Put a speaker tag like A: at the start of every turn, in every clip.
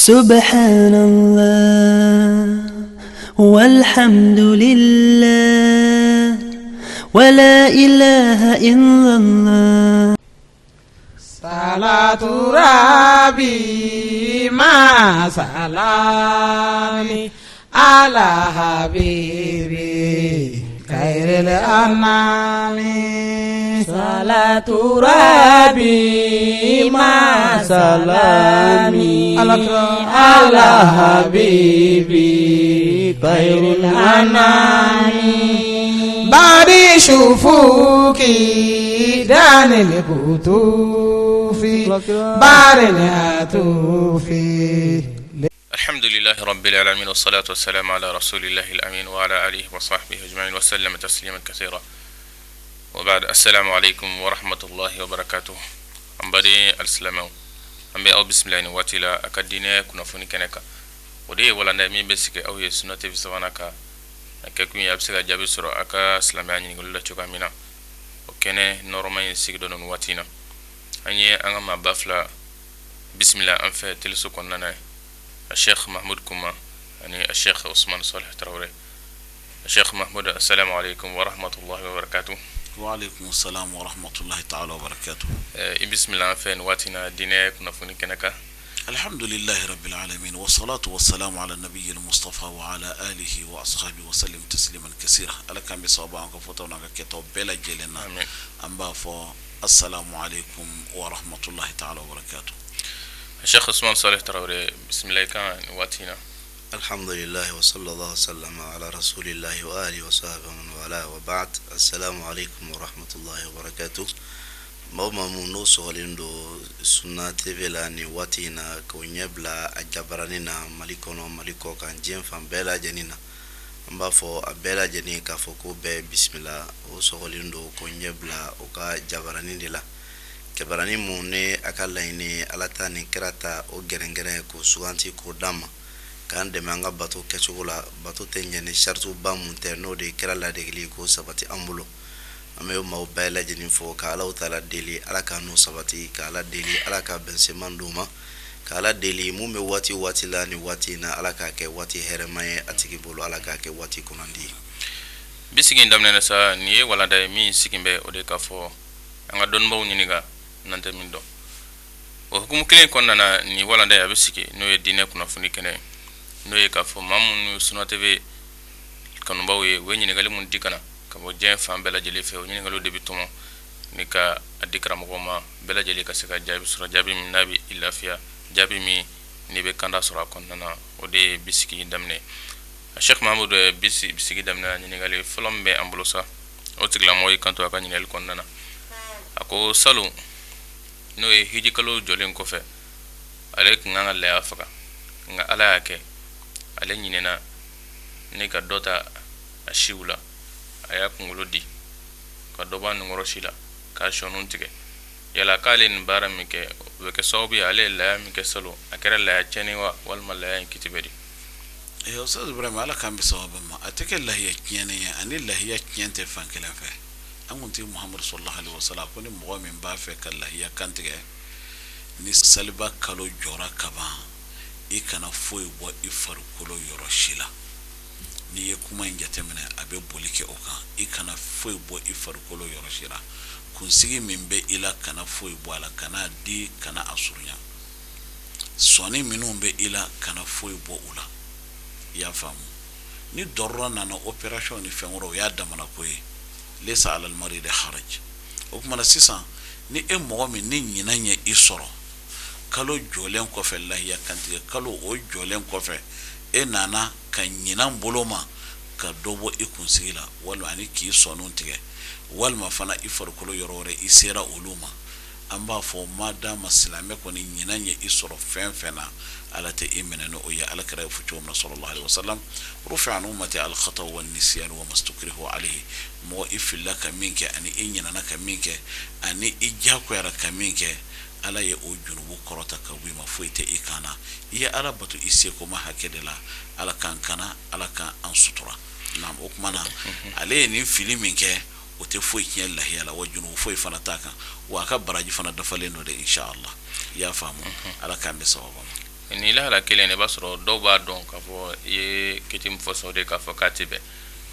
A: سبحان الله والحمد لله ولا إله إلا الله.
B: صلاة ربي مع سلامي على حبيبي خير الأنام.
C: صلاة ربي مع سلامي على حبيبي خير الأنام.
B: باري شوفوكي دان الكتوفي باري الهاتوفي.
D: الحمد لله رب العالمين والصلاة والسلام على رسول الله الأمين وعلى آله وصحبه أجمعين وسلم تسليما كثيرا. وبعد السلام عليكم ورحمة الله وبركاته. أمبري السلام أمبي أو بسم الله نواتيلا أكادينيا كنا فوني كنكا ودي ولا نامي بسك أو يسنة في سوانكا أكاكون يابسك جابي سرو أكا سلامي نقول له شكرا منا وكنه نورما ينسيك دون نواتينا أني أنا ما بفلا بسم الله أنفه تلسو كنا الشيخ محمود كما يعني الشيخ عثمان صالح تراوري. الشيخ محمود السلام عليكم ورحمة الله وبركاته.
E: وعليكم السلام ورحمة الله تعالى وبركاته.
D: بسم الله فين واتنا دينك نفوني كنكا.
E: الحمد لله رب العالمين والصلاة والسلام على النبي المصطفى وعلى آله وأصحابه وسلم تسليما كثيرا. على كم بصوابا عنك فتونا كتاب بلا جلنا.
D: آمين.
E: أنبا السلام عليكم ورحمة الله تعالى وبركاته.
D: الشيخ عثمان صالح تراوري بسم الله كان واتنا.
F: الحمد لله وصلى الله وسلم على رسول الله وآله وصحبه من والاه وبعد. السلام عليكم ورحمة الله وبركاته. موما منوس ولندو سنة بلاني واتينا كونيبلا أجبرانينا ملكو كان جيم فان بلا جنينا أمبا فو أبلا جنين كفوكو بسم الله وسولندو كونيبلا وكا جبرانين لا kebarani mune akala ini alata ni kerata o gerengere ko suganti ko dama kan de manga bato kechugula bato tenye ni shartu ba munte no de kerala de gili ko sabati ambulo ame o mau bela jeni fo kala utala deli alaka no sabati kala deli alaka benseman duma kala deli mume wati la ni wati na alaka ke wati heremaye atiki bolo alaka ke wati kunandi
D: bisigi ndamne na sa niye wala da mi sikimbe o de kafo anga don baw nyiniga nante min do o hukumu kile konna na ni wala da yabisiki no ye dine kuna funi kene no ye ka fo mamun Sunna TV kanu bawe we nyini gali mun dikana ka bo jen fam bela jeli fe o nyini galo debitomo ni ka adikra mo ma bela jeli ka sika jabi sura jabi min nabi illa fiya jabi mi ni be kanda sura konna na o de bisiki damne Sheikh Mahmoud bisiki damna nyini gali folombe ambulosa o tigla moy kanto aka nyini el konna na ako salu no e hijikalo jolen ko fe ale nganga le afaka nga ala yake ale nyinena ne ka dota ashiwla aya kungulodi ka doba ngoro shila ka shonun tige yala kalin baramike weke sobi ale la mike salo akere la cheni wa wal malaya kitibedi
E: يا أستاذ إبراهيم على كم بصواب ما أتكلم الله يكيني أن الله يكين تفهم كلام فيه أمونتي محمد صلى الله عليه وسلم كوني مؤمن بافك الله يكانتك نسلبا كلو جورا كبا إكنا فوي وإفر كلو يرشيلا ni kuma injate mena abe bolike oka ikana foi bo ifarukolo yoroshira kunsigi mimbe ila kana foi bo ala kana di kana asurunya soni minumbe ila kana foi bo ula ya famu ni dorro na operation ni fengoro ya damana koyi lesa ala almarid haraj okuma sisa ni e mo mi ni nyinanye isoro kalo jolen ko fe Allah ya kanti kalo o jolen ko fe e nana kan nyinan boloma ka dobo ikunsigila wala ani ki sonun tige walma fana ifar kulo yorore isera uluma amba fo madama islame ko ni nyinanye isoro fenfena ala te imena no ya ala kara futu na sallallahu alaihi wasallam rufa an ummati al khata wa nisyan wa mastukrihu alayhi mo ifillaka minke ani inyana naka minke ani ijako yara kaminke ala ye o junubu korota ka wima foite ikana ya ala batu isse ko ma hakedela ala kankana ala kan an sutura nam okmana ale ni filmin ke o te foi kin Allah ya la wajunu foi fana taka wa ka baraji fana da falendo de insha Allah ya famu ala kan be sawaba
D: ni lahala kelen ne b'a sɔrɔ dɔw b'a dɔn k'a fɔ i ye kiti min fɔ sɔrɔ de k'a fɔ k'a tɛ bɛn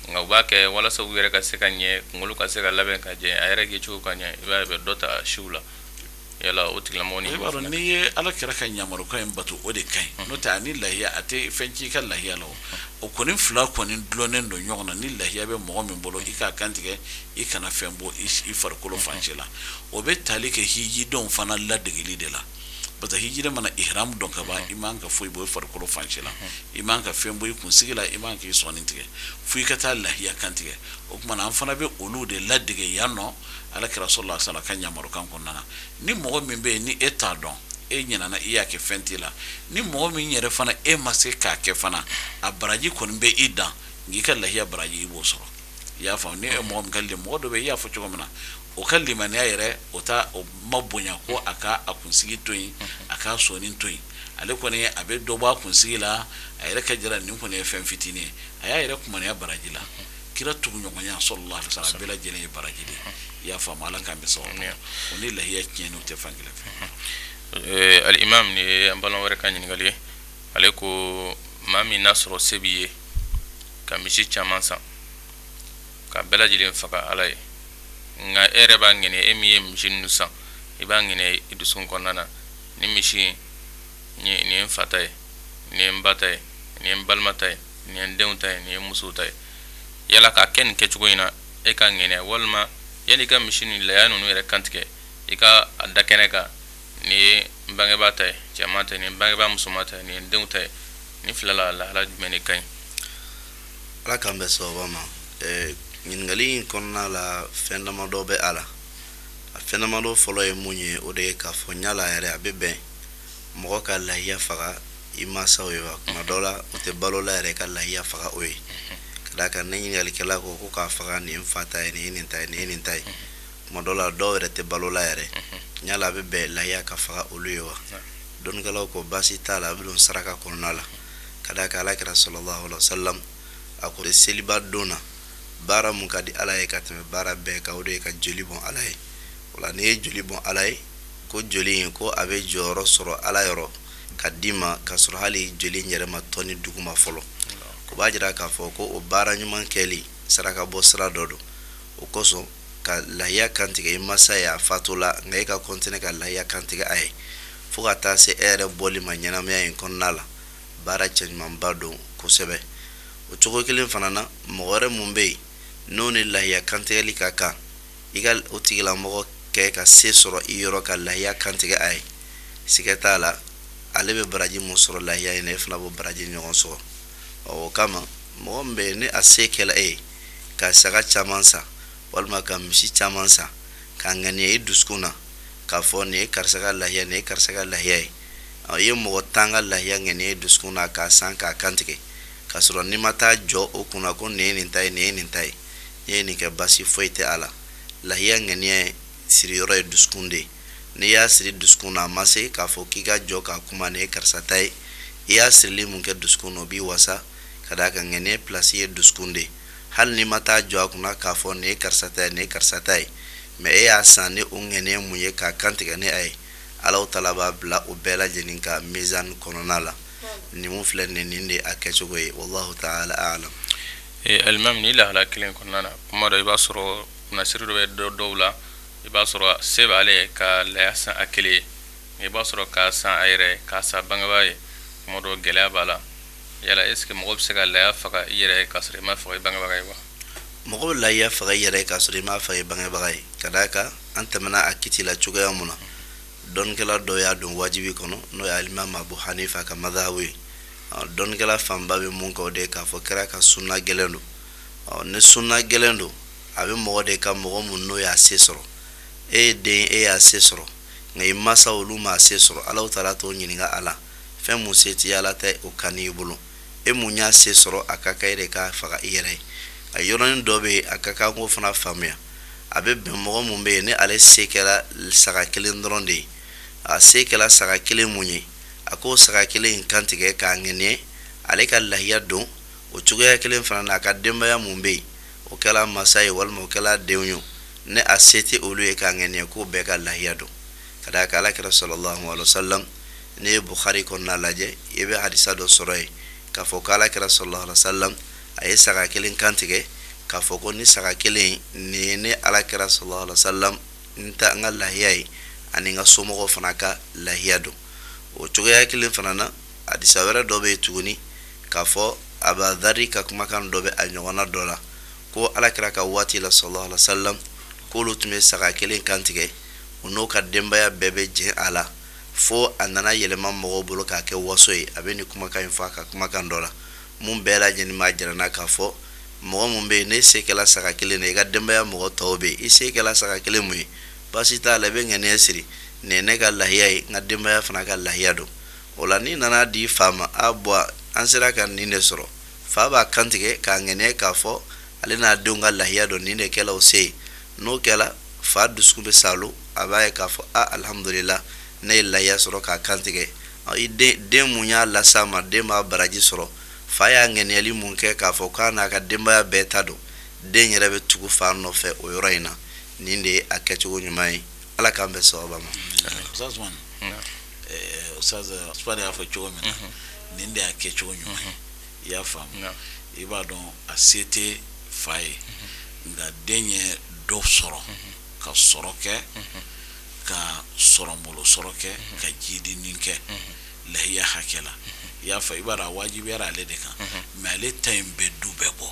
D: nka u b'a kɛ walasa u yɛrɛ ka se ka ɲɛ kunkolo ka se ka labɛn ka jɛ a yɛrɛ kɛcogo ka ɲɛ i b'a ye bɛ dɔ ta siw la yala o tigilamɔgɔ ni
E: i b'a dɔn n'i ye ala kira ka yamarukan in bato o de ka ɲi n'o tɛ a ni lahiya a tɛ fɛn ci i ka lahiya la o kɔni fila kɔni dulonnen don ɲɔgɔn na ni lahiya bɛ mɔgɔ min bolo i k'a kantigɛ i kana fɛn bɔ i farikolo fansi la o bɛ tali kɛ hijidenw fana ladegeli de la parce que hijide mana ihram dɔn ka ban i man ka foyi bɔ i farikolo fansi la i man ka fɛn bɔ i kunsigi la i man k'i sɔnni tigɛ fo i ka taa lahiya kantigɛ o tuma na an fana bɛ olu de ladege yan nɔ ala kira sallallahu alaihi wasallam ka yamarukan kɔnɔna na ni mɔgɔ min bɛ yen ni e t'a dɔn e ɲinana i y'a kɛ fɛn t'i la ni mɔgɔ min yɛrɛ fana e ma se k'a kɛ fana a baraji kɔni bɛ i dan nka i ka lahiya baraji i b'o sɔrɔ i y'a faamu ni e mɔgɔ min ka limaniya mɔgɔ dɔ bɛ i y'a fɔ cogo min na o ka limaniya yɛrɛ o ma bonya ko a ka a kunsigi to yen a ka sɔnni to yen ale kɔni a bɛ dɔ bɔ a kunsigi la a yɛrɛ ka jira nin kɔni ye fɛn fitinin ye a y'a yɛrɛ kumaniya baraji la kira tuguɲɔgɔnya sallallahu alaihi wasallam a bɛɛ lajɛlen ye baraji de i y'a faamu ala k'an bɛ sababu o ni lahiya tiɲɛniw tɛ fan kelen fɛ
D: al-imam ni ye an baliman wɛrɛ ka ɲininkali ye ale ko maa min n'a sɔrɔ se b'i ye ka misi caman san ka bɛɛ lajɛlen faga ala ye nka e yɛrɛ b'a ŋɛnɛ e min ye misi ninnu san i b'a ŋɛnɛ i dusukun kɔnɔna na ni misi nin ye n fa ta ye nin ye n ba ta ye nin ye n balima ta ye nin ye n denw ta ye nin ye n musow ta ye yala k'a kɛ nin kɛcogo in na e ka ŋɛnɛ walima yanni i ka misi ni laya ninnu yɛrɛ kantigɛ i ka a da kɛnɛ kan nin ye n bangebaa ta ye cɛman ta ye nin ye n bangebaa musoman ta ye nin ye n denw ta ye ni fila la lahala jumɛn de ka ɲi
F: ala k'an bɛ sababa ma ɲininkali in kɔnɔna la fɛn damadɔ bɛ a la a fɛn damadɔ fɔlɔ ye mun ye o de ye k'a fɔ ɲala yɛrɛ a bɛ bɛn mɔgɔ ka lahiya faga i mansaw ye wa kuma dɔ la o tɛ balola yɛrɛ ka lahiya faga o ye ka d'a kan ne ɲininkɛlikɛla ko k'a faga nin ye n fa ta ye nin ye nin ta ye nin ye nin ta ye kuma dɔ la dɔw yɛrɛ tɛ balola yɛrɛ ɲala a bɛ bɛn lahiya ka faga olu ye wa dɔnnikɛlaw ko baasi t'a la a bɛ don saraka kɔnɔna la ka d'a kan alakira sallallahu alaihi wasallam a ko seliba don na baara mun ka di ala ye ka tɛmɛ baara bɛɛ kan o de ye ka joli bɔn ala ye wala n'i ye joli bɔn ala ye ko joli in ko a bɛ jɔyɔrɔ sɔrɔ ala yɔrɔ ka d'i ma ka sɔrɔ hali joli in yɛrɛ ma tɔni duguma fɔlɔ o b'a jira k'a fɔ ko o baara ɲuman kɛli saraka bɔ sira dɔ don o kosɔn ka lahiya kantigɛ i masa ye a fato la nka e ka kɔntine ka lahiya kantigɛ a ye fo ka taa se e yɛrɛ bɔli ma ɲɛnamaya in kɔnɔna la baara cɛɲumanba don kosɛbɛ o cogo kelen fana na mɔgɔ wɛrɛ mun bɛ yen n'o ni lahiya kantigɛli ka kan i ka o tigilamɔgɔ kɛ ka se sɔrɔ i yɔrɔ ka lahiya kantigɛ a ye siga t'a la ale bɛ baraji mun sɔrɔ lahiya in na e fana b'o baraji ɲɔgɔn sɔrɔ o kama mɔgɔ min bɛ yen ni a se kɛla e ye ka saga caman san walima ka misi caman san ka ŋaniya i dusukun na k'a fɔ nin ye karisa ka lahiya nin ye karisa ka lahiya ye i ye mɔgɔ 10 ka lahiya ŋaniya i dusukun na k'a san k'a kantigɛ k'a sɔrɔ n'i ma taa jɔ o kunna ko nin ye nin ta ye nin ye nin ta ye n'i ye nin kɛ basi foyi tɛ a la lahiya ŋaniya siri yɔrɔ ye dusukun de ye n'i y'a siri dusukun na a ma se k'a fɔ k'i ka jɔ k'a kuma nin ye karisa ta ye i y'a sirili mun kɛ dusukun na o b'i wasa ka d'a kan ŋaniya pilasi ye dusukun de ye hali n'i ma taa jɔ a kunna k'a fɔ nin ye karisa ta ye nin ye karisa ta ye mɛ e y'a san ni o ŋaniya mun ye k'a kantigɛ ni a ye Alaw taala b'a bila o bɛɛ lajɛlen ka mizan kɔnɔna la ni mun filɛ nin de a kɛcogo ye wallahu ta'ala a'lam.
D: Alimam ni lahala kelen kɔnɔna na kuma dɔ i b'a sɔrɔ kunnasiri dɔ bɛ dɔw la i b'a sɔrɔ se b'ale ka laya san a kelen ye i b'a sɔrɔ k'a san a yɛrɛ k'a san bangebaa ye kuma dɔ gɛlɛya b'a la yala est-ce que mɔgɔ bɛ se ka laya faga i yɛrɛ ye k'a sɔrɔ i ma faga i bangebaga ye wa?
F: Mɔgɔ bɛ laya faga i yɛrɛ ye k'a sɔrɔ i ma faga i bangebaga ye ka d'a kan an tɛmɛna a kiti la cogoya mun na dɔnnikɛla dɔ y'a don wajibi kɔnɔ n'o ye alimam Abu Hanifa ka madhabu ye dɔnnikɛla fanba bɛ mun kɛ o de ye k'a fɔ kɛra ka sunna gɛlɛn don ni sunna gɛlɛn don a bɛ mɔgɔ de ka mɔgɔ mun n'o y'a se sɔrɔ e ye den e y'a se sɔrɔ nka i masa olu m'a se sɔrɔ Alaw taala t'o ɲininka a la fɛn mun se t'i Ala tɛ o kan i bolo e mun y'a se sɔrɔ a ka kan e de ka faga i yɛrɛ ye a yɔrɔnin dɔ bɛ yen a ka kan k'o fana faamuya a bɛ bɛn mɔgɔ mun bɛ yen ni ale se kɛra saga kelen dɔrɔn de ye a se kɛra saga kelen mun ye a k'o saga kelen in kantigɛ k'a ŋɛniɛ ale ka lahiya don o cogoya kelen fana na a ka denbaya mun bɛ yen o kɛra masa ye walima o kɛra denw ye ne a se tɛ olu ye k'a ŋɛniɛ k'o bɛɛ ka lahiya don ka d'a kan Alakira sallallahu alaihi wasallam ne Bukhari kɔnɔna lajɛ i bɛ hadisa dɔ sɔrɔ yen k'a fɔ ko alakira sallallahu alaihi wasallam a ye saga kelen kantigɛ k'a fɔ ko ni saga kelen ni ne alakira sallallahu alaihi wasallam n ka lahiya ye ani n ka somɔgɔw fana ka lahiya don o cogoya kelen fana na hadisa wɛrɛ dɔ bɛ yen tuguni k'a fɔ Abadhari ka kumakan dɔ bɛ a ɲɔgɔnna dɔ la ko alakira ka waati la sallallahu alaihi wasallam k'olu tun bɛ saga kelen kantigɛ o n'o ka denbaya bɛɛ bɛ jɛn a la fo a nana yɛlɛma mɔgɔw bolo k'a kɛ waso ye a bɛ ni kumakan in fɔ a ka kumakan dɔ la mun bɛɛ lajɛlen b'a jira n'a k'a fɔ mɔgɔ mun bɛ yen ne se kɛla saga kelen na i ka denbaya mɔgɔ tɔw bɛ yen i se kɛla saga kelen mun ye baasi t'a la i bɛ ŋaniya siri nin ye ne ka lahiya ye n ka denbaya fana ka lahiya don o la ni nana di fa ma a bɔ an sera ka nin de sɔrɔ fa b'a kantigɛ k'a ŋaniya k'a fɔ ale n'a denw ka lahiya don nin de kɛla o se ye n'o kɛla fa dusukun bɛ salo a b'a ye k'a fɔ alhamdulillah ne ye lahiya sɔrɔ k'a kantigɛ den mun y'a las'a ma den b'a baraji sɔrɔ fa y'a ŋaniyali mun kɛ k'a fɔ k'a n'a ka denbaya bɛɛ ta don den yɛrɛ bɛ tugu fa nɔfɛ o yɔrɔ in na nin de ye a kɛcogo ɲuman ye ala k'an bɛ sababa ma
E: Ustaz Usman y'a fɔ cogo min na nin de y'a kɛcogo ɲuman ye i y'a faamu i b'a dɔn a se tɛ fa ye nka den ye dɔ sɔrɔ ka sɔrɔ kɛ ka sɔrɔmbolo sɔrɔ kɛ ka jidini kɛ lahiya hakɛ la i y'a fɔ i b'a dɔn a wajibiyara ale de kan mais ale ta in bɛ du bɛɛ bɔ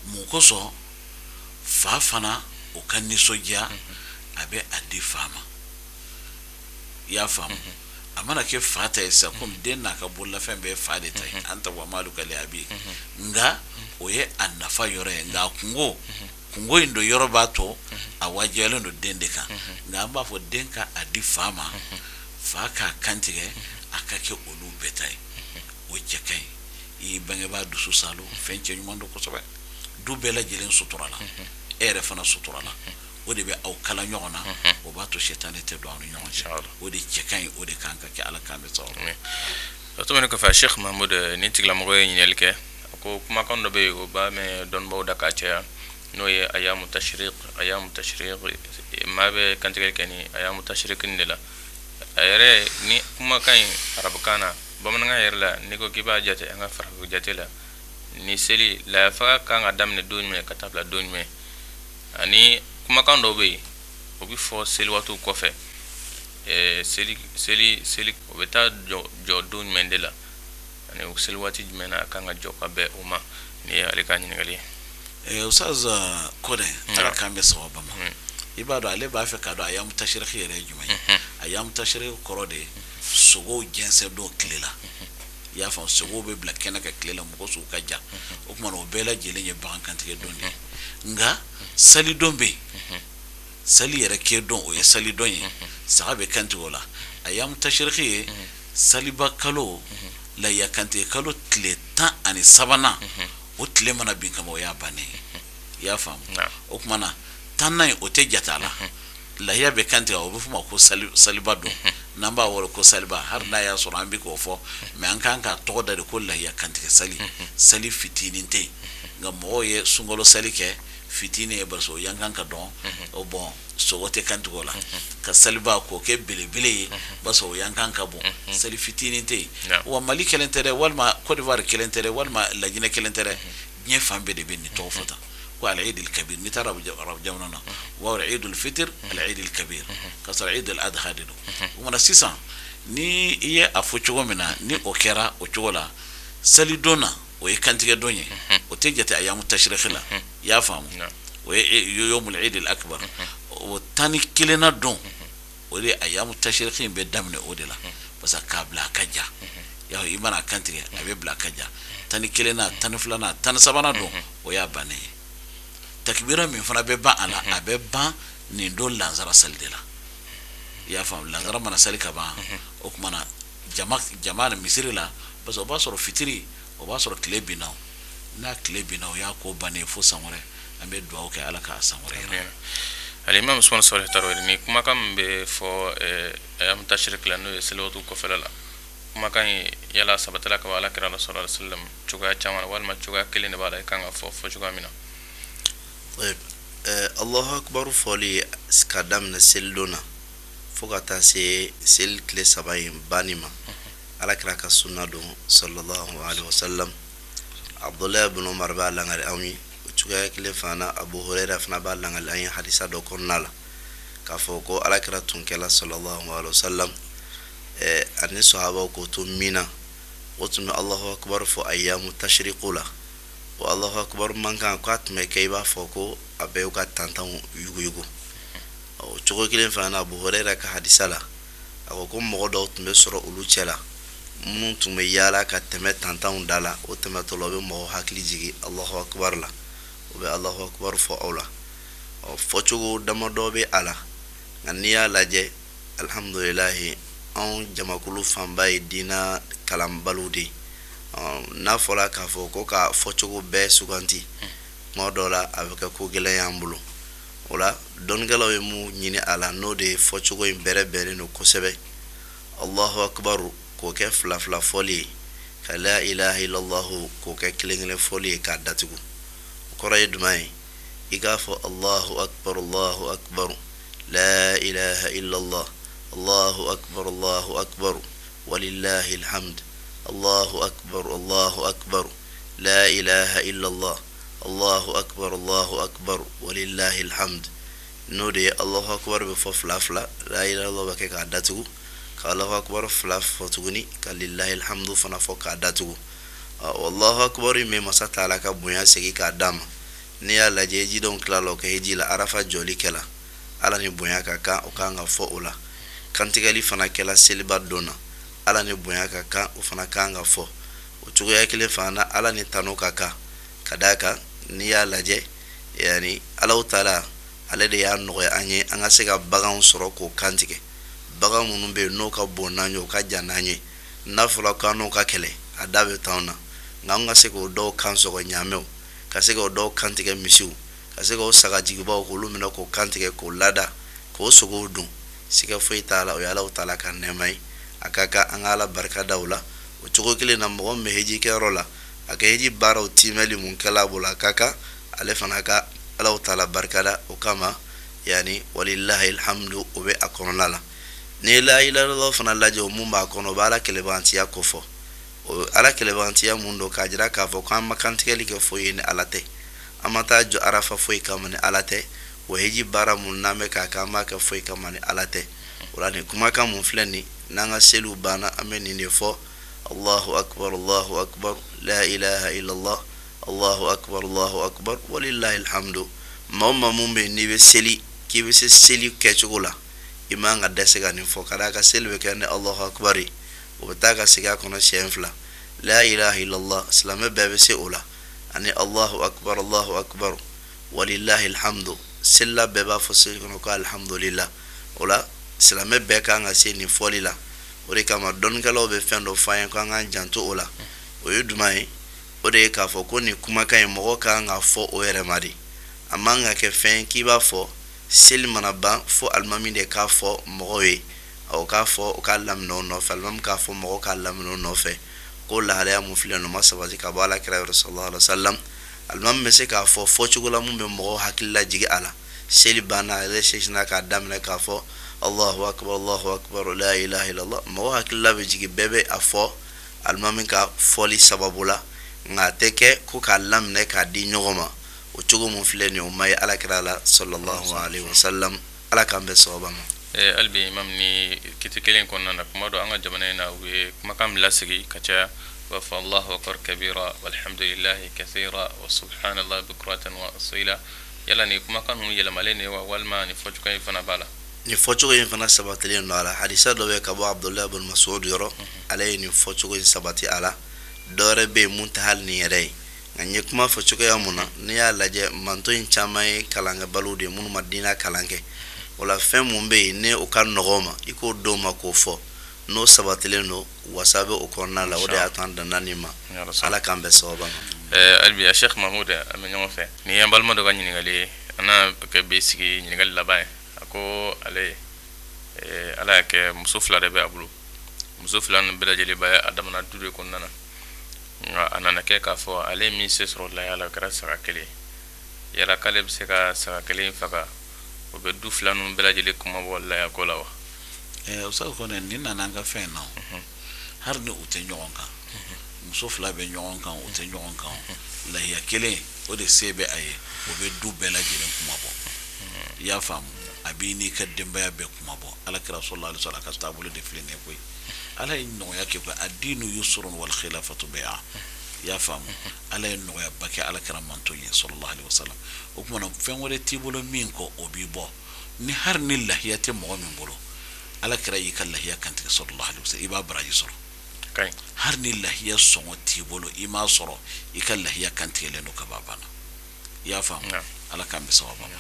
E: mun kosɔn fa fana o ka nisɔndiya a bɛ a di fa ma i y'a faamu a mana kɛ fa ta ye sa komi den n'a ka bololafɛn bɛɛ fa de ta ye an ta wa malu kale abi nka o ye a nafa yɔrɔ ye nka kungo in do yɔrɔ b'a to a wajibiyalen do den de kan nka an b'a fɔ den ka a di fa ma fa k'a kantigɛ a ka kɛ olu bɛɛ ta ye o cɛ ka ɲi i bangebaa dusu salo fɛn cɛ ɲuman don kosɛbɛ du bɛɛ lajɛlen sutura la e yɛrɛ fana sutura la o de bɛ aw kala ɲɔgɔn na o b'a to shetani tɛ don aw ni ɲɔgɔn cɛ o de cɛ ka ɲi o de kan ka kɛ ala kan bɛ sɔrɔ
D: o tɛmɛnen kɔfɛ Sheikh Mahmud ni tigilamɔgɔ ye ɲininkali kɛ a ko kumakan dɔ bɛ yen o b'a mɛn dɔnnibaaw da ka caya n'o ye ayamu tashriq maa bɛ kantigɛli kɛ ni ayamu tashriq nin de la a yɛrɛ ni kumakan in arabukan na bamanankan yɛrɛ la n'i ko k'i b'a jate an ka farafin jate la ni seli layafaga kan ka daminɛ don jumɛn ka taa bila don jumɛn ani kumakan dɔw bɛ yen o bɛ fɔ seli waatiw kɔfɛ seli o bɛ taa jɔ don jumɛn de la ani seli waati jumɛn na kan ka jɔ ka bɛn o ma ni ye ale ka ɲininkali ye
E: Ustaz Kone ala kan bɛ sababa ma i b'a dɔn ale b'a fɛ k'a dɔn ayamu tashriq yɛrɛ ye jumɛn ye ayamu tashriq kɔrɔ de sogow jɛnsɛn don tile la i y'a faamu sogow bɛ bila kɛnɛ ka tile la mɔgɔ sugu ka ja o tuma o bɛɛ lajɛlen ye bagan kantigɛ don de nka sali don bɛ yen sali yɛrɛ kɛ don o ye sali don ye saga bɛ kantigɛ o la ayamu tashriq ye saliba kalo lahiya kantigɛ kalo tile 13 o tile mana bin kama o y'a bannen i y'a faamu o tuma na 10 o tɛ jate a la lahiya bɛ kantigɛ o bɛ fɔ ma ko saliba don n'an b'a wɔrɔ ko saliba har n'a y'a sɔrɔ an bɛ k'o fɔ mais an kan ka tɔgɔ da de ko lahiya kantigɛ sali fitinin tɛ yen nka mɔgɔw ye sunkalo sali kɛ fitinin ye bari o yan kan ka dɔn o bɔn sogo tɛ kantigɛ o la ka saliba k'o kɛ belebele ye bari o yan kan ka bon sali fitinin tɛ yen wa Mali kelen tɛ dɛ walima Côte d'Ivoire kelen tɛ dɛ walima Laginɛ kelen tɛ dɛ diɲɛ fan bɛɛ de bɛ nin tɔgɔ fɔ tan ko al-Eid al-Kabir ni taara arabu jamana na wa al-Eid al-Fitr al-Eid al-Kabir ka sɔrɔ Eid al-Adha de don o mana sisan ni i ye a fɔ cogo min na ni o kɛra o cogo la sali don na o ye kantigɛ don ye o tɛ jate ayamu tashriq la i y'a faamu o ye yomul Eid al-Akbar o 11 don o de ayamu tashriq in bɛ daminɛ o de la parce que k'a bila a ka ja i mana kantigɛ a bɛ bila a ka ja 11 na 12 na 13 don o y'a bannen ye takbira min fana bɛ ban a la a bɛ ban nin don lansara sali de la i y'a faamu lansara mana sali ka ban o tuma na jama ni misiri la parce que o b'a sɔrɔ fitiri o b'a sɔrɔ tile binna n'a tile binna o y'a ko bannen fo san wɛrɛ an bɛ dugawu kɛ ala k'a san wɛrɛ yɛrɛ
D: Al-Imam Usman Salih Tarawele ni kumakan min bɛ fɔ ayamu tashriq la n'o ye seli waatiw kɔfɛla la kumakan in yala sabatala ka bɔ alakira sallallahu alaihi wasallam cogoya caman walima cogoya kelen de b'a la i kan ka fɔ cogoya min na
F: Allahu akbar fɔli ka daminɛ seli don na fo ka taa se seli tile 3 in banni ma alakira ka sunna don sallallahu alaihi wasallam. Abdullah ibn Umar b'a langari anw ye o cogoya kelen fana Abu Huraira fana b'a langari an ye hadisa dɔ kɔnɔna la k'a fɔ ko alakira tun kɛla sallallahu alaihi wasallam ani sahabaw ko to mina o tun bɛ Allahu akbar fɔ ayyamu tashriqu la o Allahu akbar man kan ko a tun bɛ kɛ i b'a fɔ ko a bɛ y'u ka tantanw yuguyugu o cogo kelen fana Abu Huraira ka hadisa la a ko mɔgɔ dɔw tun bɛ sɔrɔ olu cɛla minnu tun bɛ yaala ka tɛmɛ tantanw da la o tɛmɛtɔla o bɛ mɔgɔ hakili jigi Allahu akbar la o bɛ Allahu akbar fɔ aw la fɔcogo damadɔ bɛ a la nka n'i y'a lajɛ alhamdulilahi anw jamakulu fanba ye diina kalanbaliw de n'a fɔra k'a fɔ ko ka fɔcogo bɛɛ suganti kuma dɔw la a bɛ kɛ ko gɛlɛn y'an bolo o la dɔnnikɛlaw ye mun ɲini a la n'o de ye fɔcogo in bɛrɛbɛnnen don kosɛbɛ Allahu akbar k'o kɛ fila fɔli ye ka la ilaha illallahu k'o kɛ kelen fɔli ye k'a datugu o kɔrɔ ye jumɛn ye i k'a fɔ Allahu akbar la ilaha illallah Allahu akbar walillahi alhamd Allahu akbar la ilaha illallah Allahu akbar walillahi alhamd n'o de ye Allahu akbar bɛ fɔ fila la ilaha illallah bɛ kɛ k'a datugu ka Allahu akbar fila fɔ tuguni ka lillahi alhamdu fana fɔ k'a datugu Allahu akbar min masa taala ka bonya segi k'a d'a ma n'i y'a lajɛ hejidenw tilala o kɛ heji la arafa jɔli kɛla ala ni bonya ka kan o kan ka fɔ o la kantigɛli fana kɛla seliba don na ala ni bonya ka kan o fana kan ka fɔ o cogoya kelen fana ala ni tanu ka kan ka d'a kan n'i y'a lajɛ yani Allahu taala ale de y'a nɔgɔya an ye an ka se ka baganw sɔrɔ k'o kantigɛ bagan minnu bɛ yen n'o ka bon n'an ye o ka jan n'an ye n'a fɔra k'an n'o ka kɛlɛ a da bɛ t'anw na nka an ka se k'o dɔw kan sɔgɔ ɲaamɛw ka se k'o dɔw kantigɛ misiw ka se k'o sagajigibaw k'olu minɛ k'o kantigɛ k'o lada k'o sogow dun siga foyi t'a la o ye Allahu taala ka nɛɛma ye a ka kan an ka ala barikada o la o cogo kelen na mɔgɔ min bɛ heji kɛyɔrɔ la a ka heji baaraw timɛli mun kɛla a bolo a ka kan ale fana ka Allahu taala barikada o kama yani walillahi alhamdu o bɛ a kɔnɔna la ni la ilaha illallah fana lajɛ o mun b'a kɔnɔ o bɛ ala kɛlɛbagantiya kofɔ o ala kɛlɛbagantiya mun don k'a jira k'a fɔ ko an ma kantigɛli kɛ foyi ye ni ala tɛ an ma taa jɔ arafa foyi kama ni ala tɛ o heji baara mun n'an bɛ k'a kɛ an b'a kɛ foyi kama ni ala tɛ o la nin kumakan mun filɛ nin n'an ka seliw banna an bɛ nin de fɔ Allahu akbar la ilaha illallah Allahu akbar walillahi alhamdu maa o maa mun bɛ n'i bɛ seli k'i bɛ se seli kɛcogo la i man ka dɛsɛ ka nin fɔ ka d'a kan seli bɛ kɛ ni Allahu akbar ye o bɛ taa ka segin a kɔnɔ siɲɛ 2 la ilaha illallah silamɛ bɛɛ bɛ se o la ani Allahu akbar walillahi alhamdu selila bɛɛ b'a fɔ seli kɔnɔ ko alhamdulillah o la silamɛ bɛɛ kan ka se nin fɔli la o de kama dɔnnikɛlaw bɛ fɛn dɔ fɔ an ye ko an k'an janto o la o ye jumɛn ye o de ye k'a fɔ ko nin kumakan in mɔgɔ kan ka fɔ o yɛrɛ ma de a man ka kɛ fɛn k'i b'a fɔ seli mana ban fo alimami de k'a fɔ mɔgɔw ye o k'a fɔ o k'a laminɛ o nɔfɛ alimami k'a fɔ mɔgɔw k'a laminɛ o nɔfɛ ko lahalaya mun filɛ nin ma sabati ka bɔ alakira yɔrɔ sallallahu alaihi wasallam alimami bɛ se k'a fɔ fɔcogo la mun bɛ mɔgɔw hakili lajigi a la seli banna ale sesina k'a daminɛ k'a fɔ Allahu akbar la ilaha illallah mɔgɔw hakili la bɛ jigi bɛɛ bɛ a fɔ alimami ka fɔli sababu la nka a tɛ kɛ ko k'a laminɛ k'a di ɲɔgɔn ma o cogo mun filɛ nin o ma ye alakira la sallallahu alaihi wasallam ala k'an bɛ sababa ma
D: albi imam ni kiti kelen kɔnɔna na kuma dɔ an ka jamana in na u ye kumakan bila sigi ka caya u b'a fɔ Allahu akbar kabira walhamdulillahi kathira wa subhanallah bukratan wa asila yala ni kumakan ninnu yɛlɛmalen de wa walima ni fɔcogo in fana b'a la
F: ni fɔcogo in fana sabatilen don a la hadisa dɔ bɛ ka bɔ Abdullah ibn Mas'ud yɔrɔ ale ye nin fɔcogo in sabati a la dɔ wɛrɛ bɛ yen mun tɛ hali nin yɛrɛ ye nka n ye kuma fɔ cogoya mun na n'i y'a lajɛ manto in caman ye kalankɛbaliw de ye minnu ma diina kalan kɛ o la fɛn mun bɛ yen ni o ka nɔgɔ ma i k'o d'o ma k'o fɔ n'o sabatilen don wasa bɛ o kɔnɔna la o de y'a to an danna nin ma ala k'an bɛn sababa ma
D: albi ya Sheikh Mahmud an bɛ ɲɔgɔn fɛ ni y'an balima dɔ ka ɲininkali ye an na kɛ bɛ sigi ɲininkali laban ye a ko ale ala y'a kɛ muso 2 de bɛ a bolo muso 2 ninnu bɛɛ lajɛlen bɛ a damana du de kɔnɔna na nka a nana kɛ k'a fɔ ale min se sɔrɔ la yala o kɛra saga 1 yala k'ale bɛ se ka saga 1 faga o bɛ du 2 ninnu bɛɛ lajɛlen kuma bɔ layako la wa
E: Ustaz ko ne ninna nanga fe no har ni ute ɲɔgɔn kan muso fila bɛ ɲɔgɔn kan ute ɲɔgɔn kan lahiya kelen o de se bɛ a ye o bɛ du bɛɛ lajɛlen kuma bɔ i y'a faamu a b'i n'i ka denbaya bɛɛ kuma bɔ alakira sallallahu alaihi wasallam ka taabolo de filɛ nin ye koyi ala ye nɔgɔya kɛ koyi ad-dinu yusrun wal khilafatu bai'a i y'a faamu ala ye nɔgɔyaba kɛ alakira manto ye sallallahu alaihi wasallam o kuma na fɛn wɛrɛ t'i bolo min kɔ o b'i bɔ ni har ni lahiya tɛ mɔgɔ min bolo alakira y'i ka lahiya kantigɛ sallallahu alaihi wasallam i b'a baraji sɔrɔ har ni lahiya sɔngɔ t'i bolo i m'a sɔrɔ i ka lahiya kantigɛlen don ka ban bana i y'a faamu ala k'an bɛ sababa ma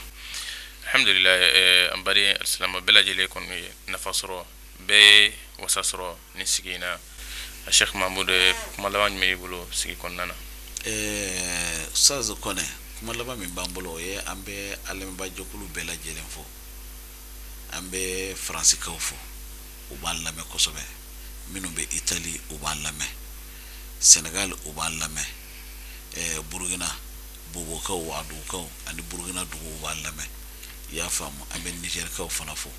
D: alhamdulillah an bari alisilama bɛɛ lajɛlen kɔni ye nafa sɔrɔ bɛɛ ye wasa sɔrɔ ni sigi in na Sheikh Mahmud kuma laban jumɛn b'i bolo sigi kɔnɔna na
E: Ustaz Kone kuma laban min b'an bolo o ye an bɛ alamɛba jɛkulu bɛɛ lajɛlen fo an bɛ faransikaw fo u b'an lamɛn kosɛbɛ minnu bɛ Itali u b'an lamɛn Senegal u b'an lamɛn Burkina bobokaw wadukaw ani Burkina dugu u b'an lamɛn i y'a faamu an bɛ Nigerkaw fana fo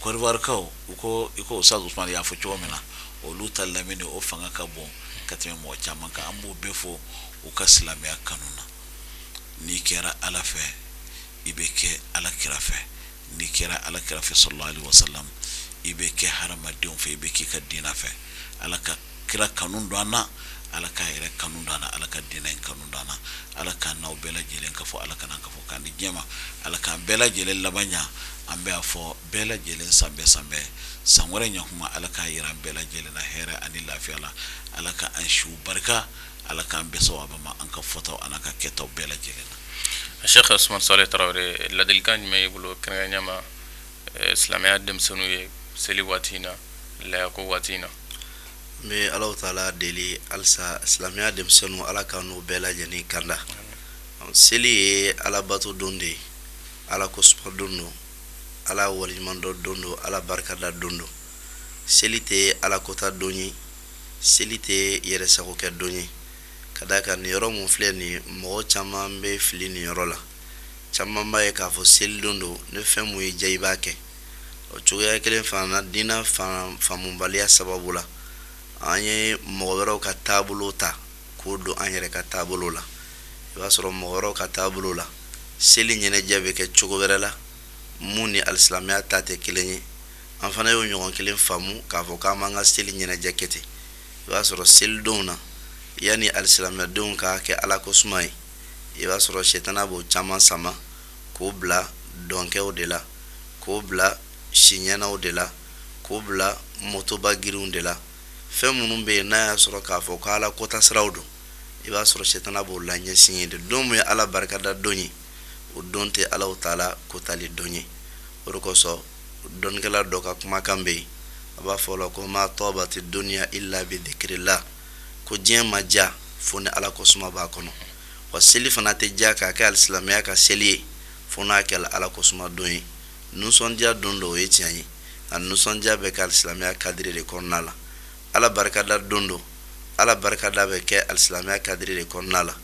E: Côte d'Ivoirekaw iko Ustaz Usman y'a fɔ cogo min na olu ta lamɛnni o fanga ka bon ka tɛmɛ mɔgɔ caman kan an b'o bɛɛ fo u ka silamɛya kanu na n'i kɛra ala fɛ i bɛ kɛ alakira fɛ n'i kɛra alakira fɛ sallallahu alaihi wasallam i bɛ kɛ hadamadenw fɛ i bɛ k'i ka diinɛ fɛ ala ka kira kanu don an na ala ka yɛrɛ kanu don an na ala ka diinɛ in kanu don an na ala k'an n'aw bɛɛ lajɛlen ka fɔ ala ka n'an ka fɔ k'an di jɛma ala k'an bɛɛ lajɛlen laban ɲa an bɛ a fɔ bɛɛ lajɛlen san bɛɛ san wɛrɛ ɲakuma ala k'a yira an bɛɛ lajɛlen na hɛrɛ ani lafiya la ala ka an siw barika ala k'an bɛɛ sababa ma an ka fɔtaw an ka kɛtaw bɛɛ lajɛlen na
D: Sheikh Usman Saleh Traoré ladilikan jumɛn b'i bolo kɛrɛnkɛrɛnnenya ma silamɛya denmisɛnninw ye seli waati in na layako waati in na
F: n bɛ Alahu taala deli halisa silamɛya denmisɛnninw ala ka n'u bɛɛ lajɛlen kanda seli ye alabato don de ye ala kosuma don do ala waliɲuman dɔ don do ala barikada don do seli tɛ ala kota don ye seli tɛ yɛrɛsagokɛ don ye ka da kan nin yɔrɔ mun filɛ nin mɔgɔ caman bɛ fili nin yɔrɔ la caman b'a ye k'a fɔ seli don do ne fɛn mun y'i diya i b'a kɛ o cogoya kelen fana diinɛ faamubaliya sababu la an ye mɔgɔ wɛrɛw ka taabolo ta k'o don an yɛrɛ ka taabolo la i b'a sɔrɔ mɔgɔ wɛrɛw ka taabolo la seli ɲɛnajɛ bɛ kɛ cogo wɛrɛ la mun ni alisilamɛya ta tɛ kelen ye an fana y'o ɲɔgɔn kelen faamu k'a fɔ k'an b'an ka seli ɲɛnajɛ kɛ ten i b'a sɔrɔ selidonw na yani alisilamɛdenw ka kɛ ala kosuma ye i b'a sɔrɔ shetana b'o caman sama k'o bila dɔnkɛw de la k'o bila siɲɛnaw de la k'o bila motoba girinw de la fɛn minnu bɛ yen n'a y'a sɔrɔ k'a fɔ ko ala kota siraw don i b'a sɔrɔ shetana b'o la ɲɛsin ye de don min ye ala barikada don ye o don tɛ Alahu taala kotali don ye o de kosɔn dɔnnikɛla dɔ ka kumakan bɛ yen a b'a fɔ la ko ma tɔbati duniya illa bi dhikrillah ko diɲɛ ma diya fo ni ala kosuma b'a kɔnɔ wa seli fana tɛ diya k'a kɛ alisilamɛya ka seli ye fo n'a kɛla ala kosuma don ye nusɔndiya don do o ye tiɲɛ ye a nusɔndiya bɛ kɛ alisilamɛya kadiri de kɔnɔna la ala barikada don do ala barikada bɛ kɛ alisilamɛya kadiri de kɔnɔna la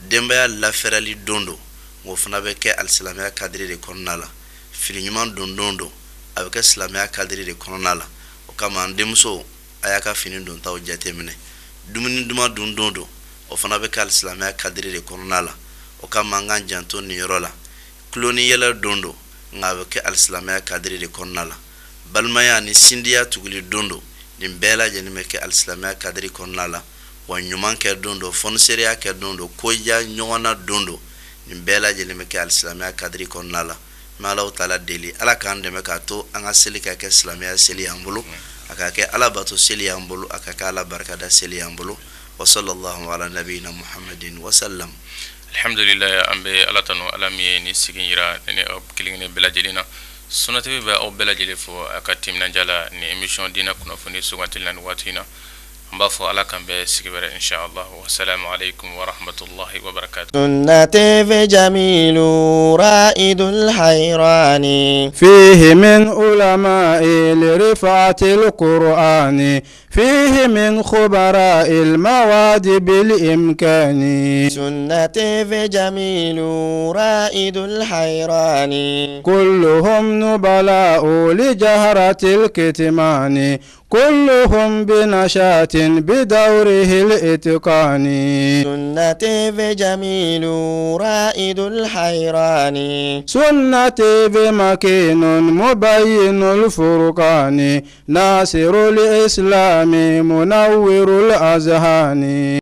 F: denbaya lafɛrɛli don do o fana bɛ kɛ alisilamɛya kadiri de kɔnɔna la fili ɲuman don do a bɛ kɛ silamɛya kadiri de kɔnɔna la o kama an denmuso a y'a ka fini don taw jate minɛ dumuni duman don do o fana bɛ kɛ alisilamɛya kadiri de kɔnɔna la o kama an k'an janto nin yɔrɔ la kuloni yɛlɛ don do nka a bɛ kɛ alisilamɛya kadiri de kɔnɔna la balimaya ni sindiya tuguli don do nin bɛɛ lajɛlen bɛ kɛ alisilamɛya kadiri kɔnɔna la wa ɲuman kɛ don do fɔniseriya kɛ don do koja ɲɔgɔnna don do nin bɛɛ lajɛlen bɛ kɛ alisilamɛya kadiri kɔnɔna la n bɛ Alahu taala deli ala k'an dɛmɛ k'a to an ka seli ka kɛ silamɛya seli y'an bolo a ka kɛ ala bato seli y'an bolo a ka kɛ ala barikada seli y'an bolo wa sallallahu ala nabiyina muhammadin wa sallam
D: alhamdulillah an bɛ ala tanu ala min ye ni sigi yira ni aw kelen-kelen bɛɛ lajɛlen na Sunna TV bɛ aw bɛɛ lajɛlen fo a ka timinandiya la ni émission diinɛ kunnafoni sugantili la ni waati in na mbafo ala kambe sikibere inshallah wassalamu alaikum wa rahmatullahi wa barakatuh.
C: سنتي في جميل رائد الحيران
G: فيه من علماء لرفعة القرآن فيه من خبراء المواد بالإمكان
C: سنتي في جميل رائد الحيران
G: كلهم نبلاء لجهرة الكتمان كلهم بنشاط بدوره الاتقان
C: سنتي في جميل رائد الحيران
G: سنتي بمكين مبين الفرقان ناصر الإسلام منور الأذهان